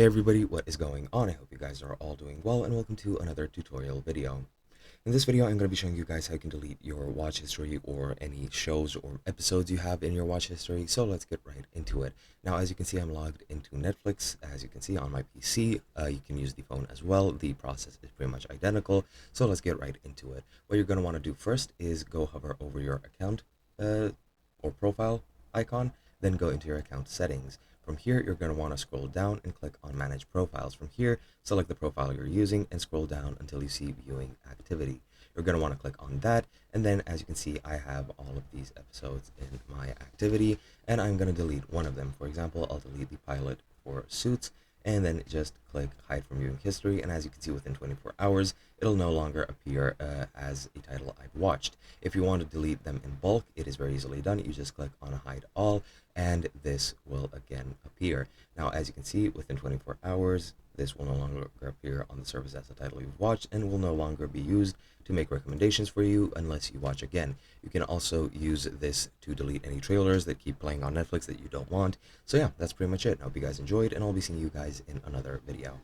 Hey everybody, what is going on? I hope you guys are all doing well and welcome to another tutorial video. In this video, I'm going to be showing you guys how you can delete your watch history or any shows or episodes you have in your watch history. So let's get right into it. Now, as you can see, I'm logged into Netflix. As you can see on my PC, you can use the phone as well. The process is pretty much identical. So let's get right into it. What you're going to want to do first is go hover over your account or profile icon, then go into your account settings. From here, you're going to want to scroll down and click on Manage Profiles. From here, select the profile you're using and scroll down until you see Viewing Activity. You're going to want to click on that, and then as you can see, I have all of these episodes in my activity, and I'm going to delete one of them. For example, I'll delete the pilot for Suits, and then just click Hide from Viewing History, and as you can see, within 24 hours, it'll no longer appear as a title I've watched. If you want to delete them in bulk, it is very easily done. You just click on Hide All, and this will again appear. Now, as you can see, within 24 hours, this will no longer appear on the service as a title you've watched and will no longer be used to make recommendations for you unless you watch again. You can also use this to delete any trailers that keep playing on Netflix that you don't want. So yeah, that's pretty much it. I hope you guys enjoyed, and I'll be seeing you guys in another video.